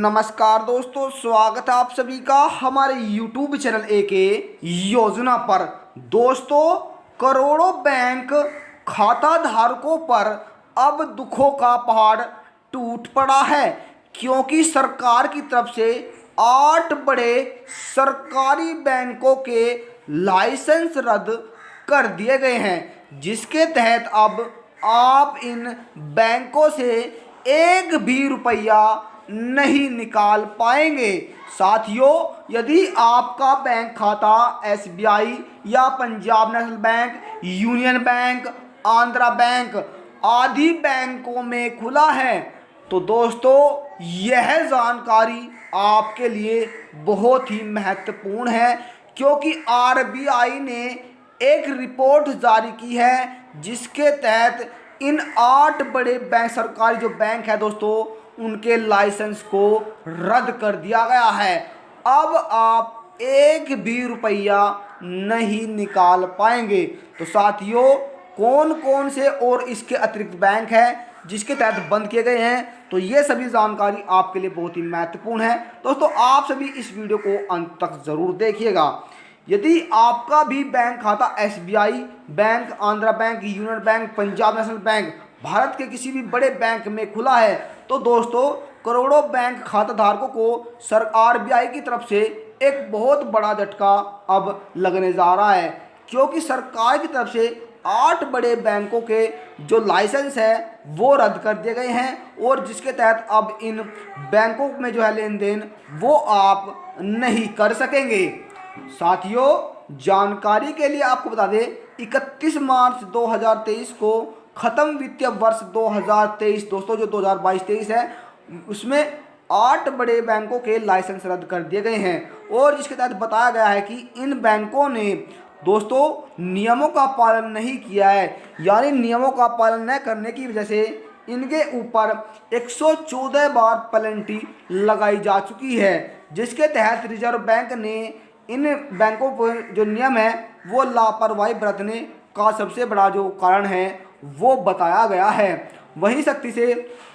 नमस्कार दोस्तों, स्वागत है आप सभी का हमारे YouTube चैनल एके योजना पर। दोस्तों, करोड़ों बैंक खाता धारकों पर अब दुखों का पहाड़ टूट पड़ा है, क्योंकि सरकार की तरफ से 8 बड़े सरकारी बैंकों के लाइसेंस रद्द कर दिए गए हैं, जिसके तहत अब आप इन बैंकों से एक भी रुपया नहीं निकाल पाएंगे। साथियों, यदि आपका बैंक खाता एसबीआई या Punjab national bank, union bank, Andhra bank आदि बैंकों में खुला है, तो दोस्तों यह जानकारी आपके लिए बहुत ही महत्वपूर्ण है, क्योंकि आरबीआई ने एक रिपोर्ट जारी की है, जिसके तहत इन 8 बड़े बैंक सरकारी जो बैंक है दोस्तों, उनके लाइसेंस को रद्द कर दिया गया है। अब आप एक भी रुपया नहीं निकाल पाएंगे। तो साथियों, कौन कौन से और इसके अतिरिक्त बैंक हैं जिसके तहत बंद किए गए हैं, तो ये सभी जानकारी आपके लिए बहुत ही महत्वपूर्ण है। दोस्तों, आप सभी इस वीडियो को अंत तक ज़रूर देखिएगा। यदि आपका भी बैंक खाता SBI bank, Andhra bank, union bank, Punjab national bank, Bharat के किसी भी बड़े बैंक में खुला है, तो दोस्तों करोड़ों बैंक खाता धारकों को आरबीआई की तरफ से एक बहुत बड़ा झटका अब लगने जा रहा है, क्योंकि सरकार की तरफ से 8 बड़े बैंकों के जो लाइसेंस है वो रद्द कर दिए गए हैं, और जिसके तहत अब इन बैंकों में जो है लेन देन वो आप नहीं कर सकेंगे। साथियों, जानकारी के लिए आपको बता दें, 31 मार्च 2023 को ख़त्म वित्तीय वर्ष 2023 दोस्तों जो 2022-23 है, उसमें 8 बड़े बैंकों के लाइसेंस रद्द कर दिए गए हैं, और जिसके तहत बताया गया है कि इन बैंकों ने दोस्तों नियमों का पालन नहीं किया है, यानी नियमों का पालन न करने की वजह से इनके ऊपर 114 बार पेनल्टी लगाई जा चुकी है, जिसके तहत रिजर्व बैंक ने इन बैंकों पर जो नियम है वो लापरवाही बरतने का सबसे बड़ा जो कारण है वो बताया गया है। वही सख्ती से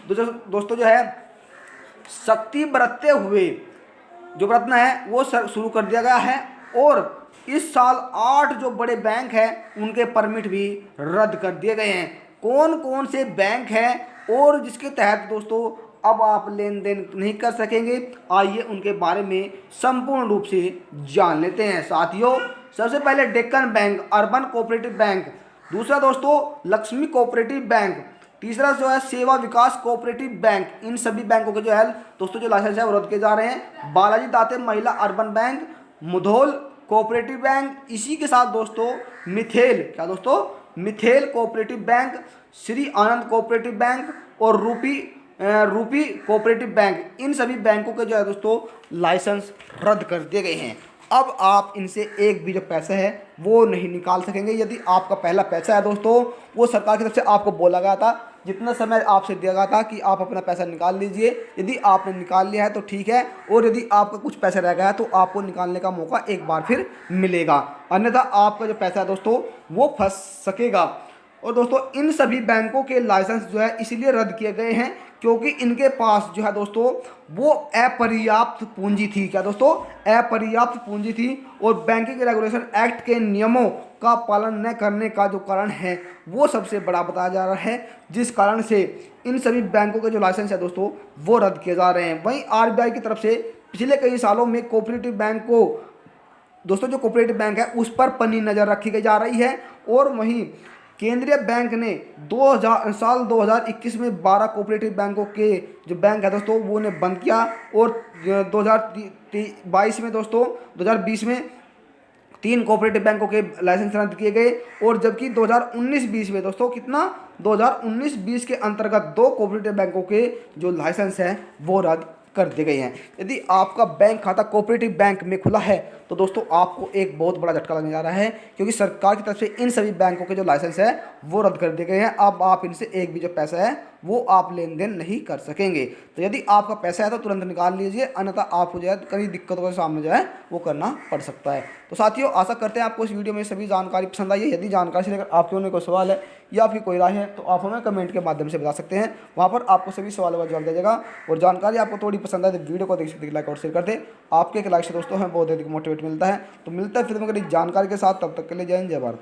दोस्तों जो है सख्ती बरतते हुए जो बरतना है वो शुरू कर दिया गया है, और इस साल 8 जो बड़े बैंक हैं उनके परमिट भी रद्द कर दिए गए हैं। कौन कौन से बैंक हैं और जिसके तहत दोस्तों अब आप लेन देन नहीं कर सकेंगे, आइए उनके बारे में संपूर्ण रूप से जान लेते हैं। साथियों, सबसे पहले Deccan bank, urban cooperative bank, दूसरा दोस्तों लक्ष्मी कोऑपरेटिव बैंक, तीसरा जो है सेवा विकास कोऑपरेटिव बैंक। इन सभी बैंकों के जो है दोस्तों जो लाइसेंस है वो रद्द किए जा रहे हैं। Balaji Date Mahila urban bank, Mudhol cooperative bank, इसी के साथ दोस्तों मिथेल मिथेल cooperative bank, Shri Anand cooperative bank और रूपी कोऑपरेटिव बैंक, इन सभी बैंकों के जो है दोस्तों लाइसेंस रद्द कर दिए गए हैं। अब आप इनसे एक भी जो पैसा है वो नहीं निकाल सकेंगे। यदि आपका पहला पैसा है दोस्तों, वो सरकार की तरफ से आपको बोला गया था, जितना समय आपसे दिया गया था कि आप अपना पैसा निकाल लीजिए, यदि आपने निकाल लिया है तो ठीक है, और यदि आपका कुछ पैसा रह गया है तो आपको निकालने का मौका एक बार फिर मिलेगा, अन्यथा आपका जो पैसा है दोस्तों वो फंस सकेगा। और दोस्तों इन सभी बैंकों के लाइसेंस जो है इसलिए रद्द किए गए हैं क्योंकि इनके पास जो है दोस्तों वो अपर्याप्त पूंजी थी। क्या दोस्तों? अपर्याप्त पूंजी थी, और बैंकिंग रेगुलेशन एक्ट के नियमों का पालन न करने का जो कारण है वो सबसे बड़ा बताया जा रहा है, जिस कारण से इन सभी बैंकों के जो लाइसेंस है दोस्तों वो रद्द किए जा रहे हैं। वहीं आरबीआई की तरफ से पिछले कई सालों में कोऑपरेटिव बैंक को दोस्तों जो कोऑपरेटिव बैंक है उस पर पन्नी नज़र रखी गई जा रही है, और वहीं केंद्रीय बैंक ने 2021 में 12 कोऑपरेटिव बैंकों के जो बैंक है दोस्तों वो ने बंद किया, और 2022 में दोस्तों 2020 में 3 कोऑपरेटिव बैंकों के लाइसेंस रद्द किए गए, और जबकि 2019-20 में दोस्तों कितना 2019-20 के अंतर्गत 2 कोऑपरेटिव बैंकों के जो लाइसेंस हैं वो रद्द कर दिए गए हैं। यदि आपका बैंक खाता कोऑपरेटिव बैंक में खुला है तो दोस्तों आपको एक बहुत बड़ा झटका लगने जा रहा है, क्योंकि सरकार की तरफ से इन सभी बैंकों के जो लाइसेंस है वो रद्द कर दिए गए हैं। अब आप इनसे एक भी जो पैसा है वो आप लेन देन नहीं कर सकेंगे। तो यदि आपका पैसा है तो तुरंत निकाल लीजिए, अन्यथा आपको जो है कई दिक्कतों के सामने जो है वो करना पड़ सकता है। तो साथियों, आशा करते हैं आपको इस वीडियो में सभी जानकारी पसंद आई है। यदि जानकारी से लेकर आपके उन्हें कोई सवाल है या फिर कोई राय है तो आप हमें कमेंट के माध्यम से बता सकते हैं, वहाँ पर आपको सभी सवालों का जवाब दिया जाएगा। और जानकारी आपको थोड़ी पसंद आए तो वीडियो को देख सकते लाइक और शेयर कर दे। आपके एक लाइक से दोस्तों हमें बहुत अधिक मोटिवेट मिलता है। तो मिलता है फिर जानकारी के साथ, तब तक के लिए जय हिंद जय भारत।